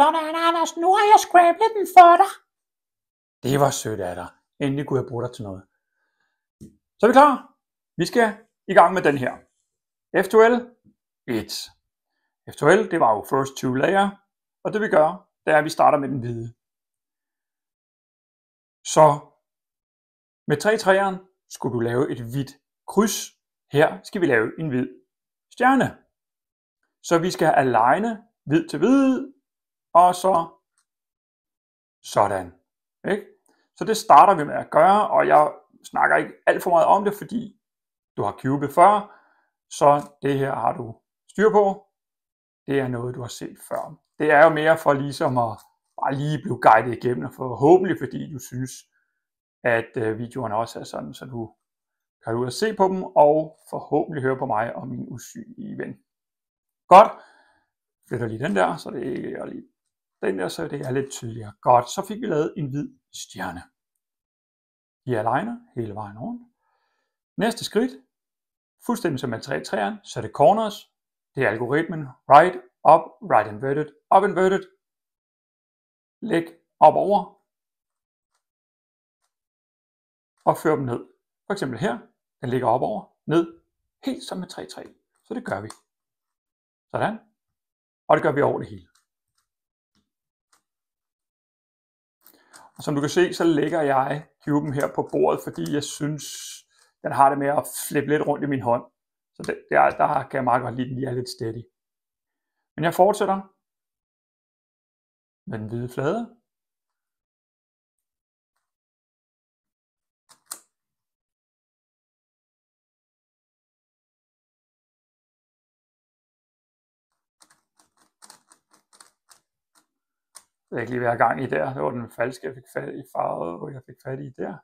Sådan, Anders, nu har jeg scrablet den for dig. Det var sødt af dig. Endelig kunne jeg bruge dig til noget. Så er vi klar. Vi skal i gang med den her. F2L 1. F2L, det var jo first two layer, og det vi gør, det er, at vi starter med den hvide. Så med 3 træerne skulle du lave et hvidt kryds. Her skal vi lave en hvid stjerne. Så vi skal aligne hvid til hvid, og så sådan. Ikke? Så det starter vi med at gøre, og jeg snakker ikke alt for meget om det, fordi du har cubet før, så det her har du styr på. Det er noget, du har set før. Det er jo mere for ligesom at bare lige blive guidet igennem, og forhåbentlig fordi du synes, at videoerne også er sådan, så du kan ud og se på dem, og forhåbentlig høre på mig og min usynlige ven. Godt. Flytter lige den der, så det ikke er lige den der, så det er lidt tydeligere. Godt, så fik vi lavet en hvid stjerne. I aligner hele vejen rundt. Næste skridt, fuldstændig som med 3 træerne, så er det corners. Det er algoritmen right, up, right inverted, up inverted. Læg op over. Og før dem ned. For eksempel her, den ligger op over, ned, helt som med 3 træ. Så det gør vi. Sådan. Og det gør vi over det hele. Og som du kan se, så lægger jeg cuben her på bordet, fordi jeg synes, den har det med at flippe lidt rundt i min hånd. Så der kan jeg meget godt lide, den lige er lidt steady. Men jeg fortsætter med den hvide flade. Jeg ved ikke lige, hvad jeg er gang i der. Det var den falske, jeg fik fat i farvet, hvor jeg fik fat i der.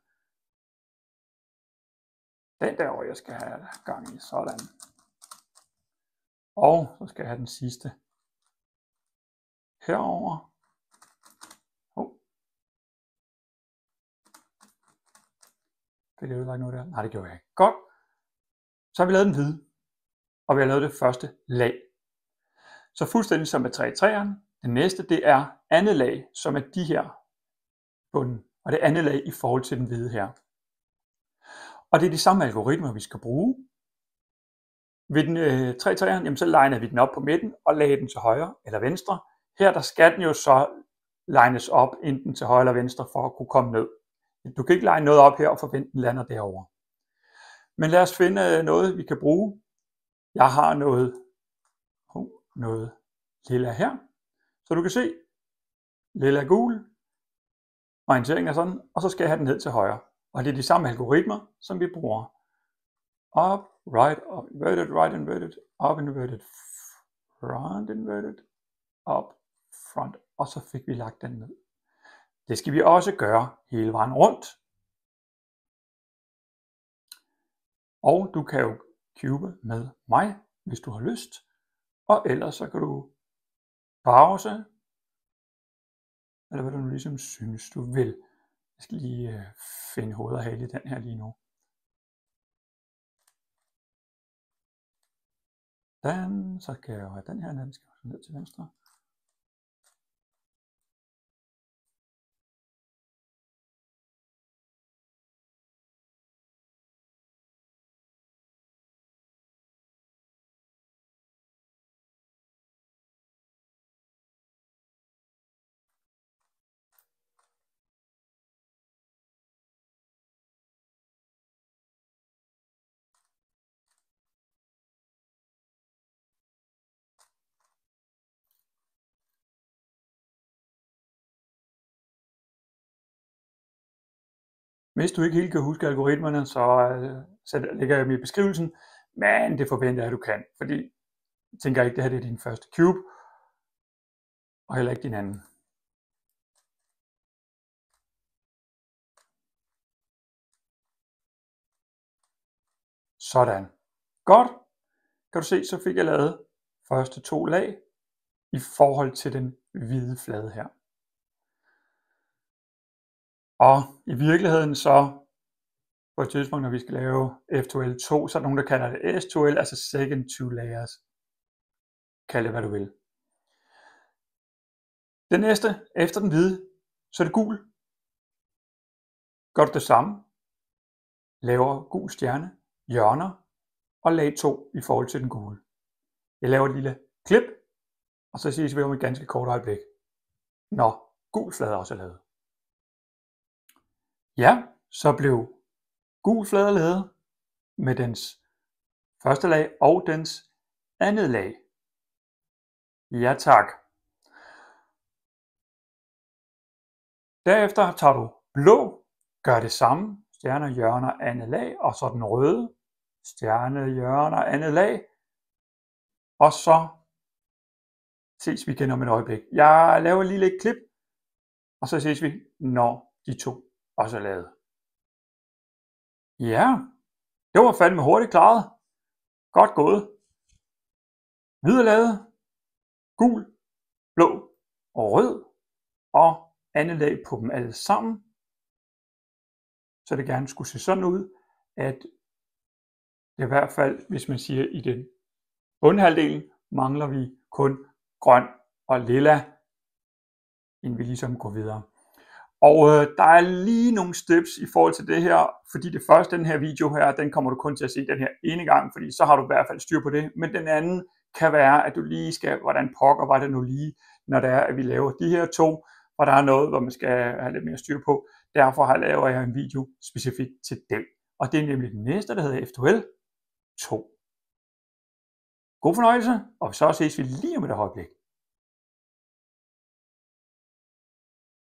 Den der, hvor jeg skal have gang i. Sådan. Og så skal jeg have den sidste herover. Fik jeg ødelagt noget der? Nej, det gjorde jeg ikke. Godt. Så har vi lavet den hvide. Og vi har lavet det første lag. Så fuldstændig som med 3 træerne. Det næste, det er andet lag, som er de her bunden. Og det andet lag i forhold til den hvide her. Og det er de samme algoritmer, vi skal bruge. Ved den 3 træerne, jamen så liner vi den op på midten og lagde den til højre eller venstre. Her der skal den jo så lines op enten til højre eller venstre for at kunne komme ned. Du kan ikke line noget op her og forvente den lander derovre. Men lad os finde noget, vi kan bruge. Jeg har noget lilla her. Så du kan se, lilla gul, orienteringen er sådan, og så skal jeg have den ned til højre. Og det er de samme algoritmer, som vi bruger. Up, right, up, inverted, right inverted, up inverted, front inverted, up, front, og så fik vi lagt den ned. Det skal vi også gøre hele vejen rundt. Og du kan jo cube med mig, hvis du har lyst. Og ellers så kan du pause, eller hvad du nu ligesom synes, du vil. Jeg skal lige finde hoved og hale i den her lige nu. Så kan jeg jo have den her, den skal ned til venstre. Hvis du ikke helt kan huske algoritmerne, så lægger jeg dem i beskrivelsen, men det forventer jeg, at du kan, fordi jeg tænker ikke, at det her er din første cube, og heller ikke din anden. Sådan. Godt. Kan du se, så fik jeg lavet første 2 lag i forhold til den hvide flade her. Og i virkeligheden så, på et tidspunkt, når vi skal lave F2L2, så er der nogen, der kalder det S2L, altså second two layers. Kald det, hvad du vil. Det næste, efter den hvide, så er det gul. Gør du det samme. Laver gul stjerne, hjørner og lag 2 i forhold til den gule. Jeg laver et lille klip, og så ses vi om et ganske kort øjeblik, når gul flade også er lavet. Ja, så blev gul flade lavet med dens første lag og dens andet lag. Ja tak. Derefter tager du blå, gør det samme, stjerne, hjørner, andet lag, og så den røde, stjerne, hjørner, andet lag, og så ses vi igen om et øjeblik. Jeg laver lige lidt klip, og så ses vi, når de to også er lavet. Ja, det var fandme hurtigt klaret. Godt gået. Hvid er lavet, gul, blå og rød, og andet lag på dem alle sammen. Så det gerne skulle se sådan ud, at det i hvert fald, hvis man siger i den bundhalvdelen, mangler vi kun grøn og lilla, inden vi ligesom går videre. Og der er lige nogle steps i forhold til det her, fordi det første, den her video her, den kommer du kun til at se den her ene gang, fordi så har du i hvert fald styr på det. Men den anden kan være, at du lige skal, hvordan pokker var det nu lige, når det er, at vi laver de her to, og der er noget, hvor man skal have lidt mere styr på. Derfor laver jeg en video specifikt til den. Og det er nemlig den næste, der hedder F2L 2. God fornøjelse, og så ses vi lige om et øjeblik.